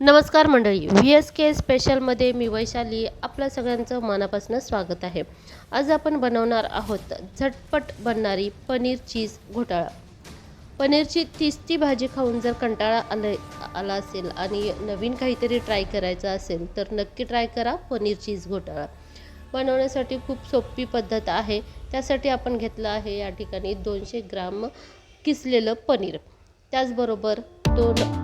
नमस्कार मंडळी, VSK स्पेशलमध्ये मी वैशाली आपल्या सगळ्यांचं मनापासून स्वागत आहे. आज आपण बनवणार आहोत झटपट बनणारी पनीर चीज घोटाळा. पनीरची ती भाजी खाऊन जर कंटाळा आला असेल आणि नवीन काहीतरी ट्राय करायचं असेल तर नक्की ट्राय करा पनीर चीज घोटाळा. बनवण्यासाठी खूप सोपी पद्धत आहे. त्यासाठी आपण घेतलं आहे या ठिकाणी 200 ग्राम किसलेलं पनीर, त्याचबरोबर 2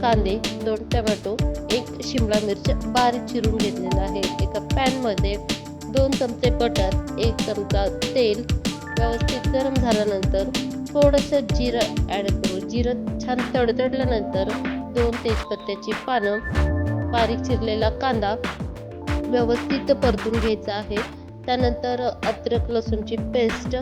कांदे, 2 टोमॅटो, 1 शिमला मिरची बारीक चिरून घेतलेला आहे. एका पॅनमध्ये 2 चमचे बटर, 1 चमचा तेल व्यवस्थित गरम झाल्यानंतर थोडंसं जिरं ॲड करू. जिरं छान तडतडल्यानंतर 2 तेजपत्त्याची पानं, बारीक चिरलेला कांदा व्यवस्थित परतून घ्यायचा आहे. त्यानंतर अद्रक लसूणची पेस्ट,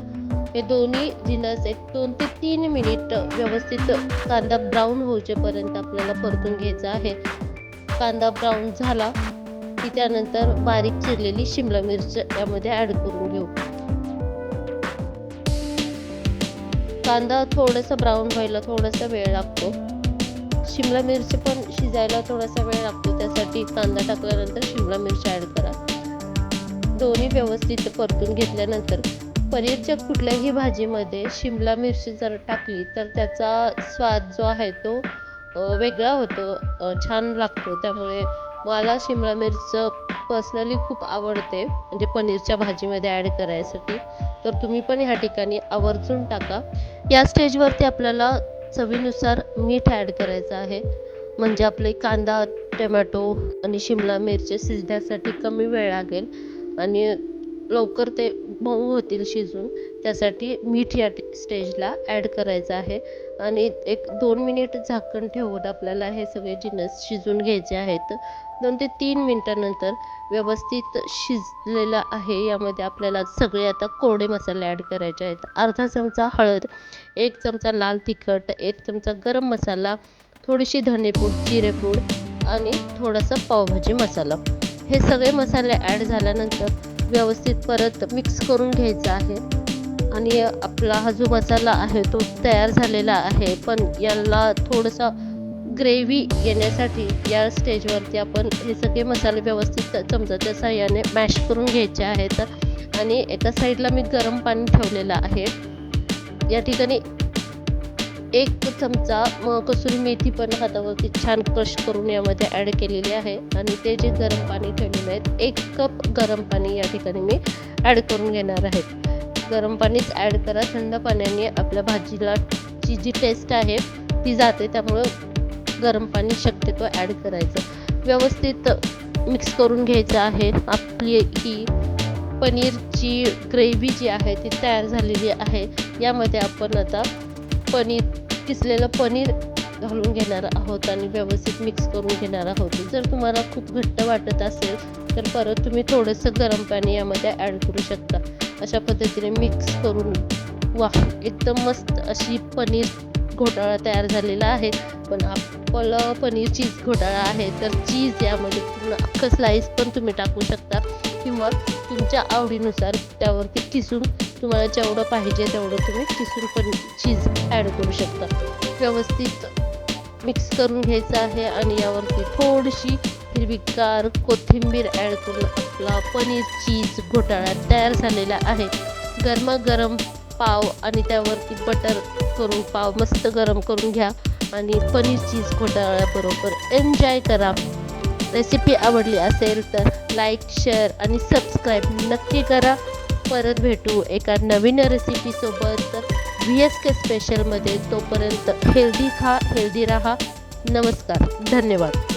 हे दोन्ही जिन्नस 2 ते 3 मिनिट व्यवस्थित कांदा ब्राऊन होऊपर्यंत आपल्याला परतून घ्यायचा आहे. कांदा ब्राऊन झाला की त्यानंतर बारीक चिरलेली शिमला मिरची यामध्ये ॲड करून घेऊ. कांदा थोडासा ब्राऊन व्हायला थोडासा वेळ लागतो. शिमला मिरची पण शिजायला थोडासा वेळ लागतो. त्यासाठी कांदा टाकल्यानंतर शिमला मिरची ॲड करा. दोन्ही व्यवस्थित परतून घेतल्यानंतर पनीरच्या कुठल्याही भाजीमध्ये शिमला मिरची जर टाकली तर त्याचा स्वाद जो आहे तो वेगळा होतो, छान लागतो. त्यामुळे मला शिमला मिरच पर्सनली खूप आवडते, म्हणजे पनीरच्या भाजीमध्ये ॲड करायसाठी. तर तुम्ही पण ह्या ठिकाणी आवर्जून टाका. या स्टेजवरती आपल्याला चवीनुसार मीठ ॲड करायचं आहे, म्हणजे आपले कांदा, टोमॅटो आणि शिमला मिरची शिजण्यासाठी कमी वेळ लागेल आणि लवकर ते मऊ होतील शिजून. त्यासाठी मीठ या स्टेजला ॲड करायचं आहे आणि 1-2 मिनिट झाकण ठेवून आपल्याला हे सगळे जिन्नस शिजून घ्यायचे आहेत. 2 ते 3 मिनिटानंतर व्यवस्थित शिजलेलं आहे. यामध्ये आपल्याला सगळे आता कोरडे मसाले ॲड करायचे आहेत. अर्धा चमचा हळद, 1 चमचा लाल तिखट, 1 चमचा गरम मसाला, थोडीशी धनेपूड, जिरेपूड आणि थोडासा पावभाजी मसाला. हे सगळे मसाले ॲड झाल्यानंतर व्यवस्थित परत मिक्स करून घ्यायचा आहे. आणि आपला हा जो मसाला आहे तो तयार झालेला आहे, पण याला थोडंसा ग्रेव्ही येण्यासाठी या स्टेजवरती आपण हे सगळे मसाले व्यवस्थित चमच्याच्या साहाय्याने मॅश करून घ्यायचे आहेत. आणि एका साईडला मी गरम पाणी ठेवलेलं आहे. या ठिकाणी 1 चमचा कसुरी मेथी पण हातावरती छान क्रश करून यामध्ये ॲड केलेली आहे. आणि ते जे गरम पाणी ठेवलेले आहेत, 1 कप गरम पाणी या ठिकाणी मी ॲड करून घेणार आहे. गरम पाणीच ॲड करा. थंड पाण्याने आपल्या भाजीला जी टेस्ट आहे ती जाते, त्यामुळं गरम पाणी शक्यतो ॲड करायचं. व्यवस्थित मिक्स करून घ्यायचं आहे. आपली ही पनीरची ग्रेव्ही जी आहे ती तयार झालेली आहे. यामध्ये आपण आता किसलेलं पनीर घालून घेणार आहोत आणि व्यवस्थित मिक्स करून घेणार आहोत. जर तुम्हाला खूप घट्ट वाटत असेल तर परत तुम्ही थोडंसं गरम पाणी यामध्ये ॲड करू शकता. अशा पद्धतीने मिक्स करून एकदम मस्त अशी पनीर घोटाळा तयार झालेला आहे. पण आपलं पनीर चीज घोटाळा आहे तर चीज यामध्ये पूर्ण अख्खं स्लाईस पण तुम्ही टाकू शकता किंवा तुमच्या आवडीनुसार त्यावरती किसून तुम्हाला जेवढं पाहिजे तेवढं तुम्ही किसून पण चीज ॲड करू शकता. व्यवस्थित मिक्स करून घ्यायचं आहे आणि यावरती थोडीशी हिरवीगार कोथिंबीर ॲड करून आपला पनीर चीज घोटाळा तयार झालेला आहे. गरमागरम पाव आणि त्यावरती बटर करून पाव मस्त गरम करून घ्या आणि पनीर चीज घोटाळ्याबरोबर एन्जॉय करा. रेसिपी आवडली असेल तर लाईक, शेअर आणि सबस्क्राईब नक्की करा. परत भेटू एका नवीन रेसिपीसोबत VSK स्पेशलमध्ये. तोपर्यंत हेल्दी खा, हेल्दी राहा. नमस्कार, धन्यवाद.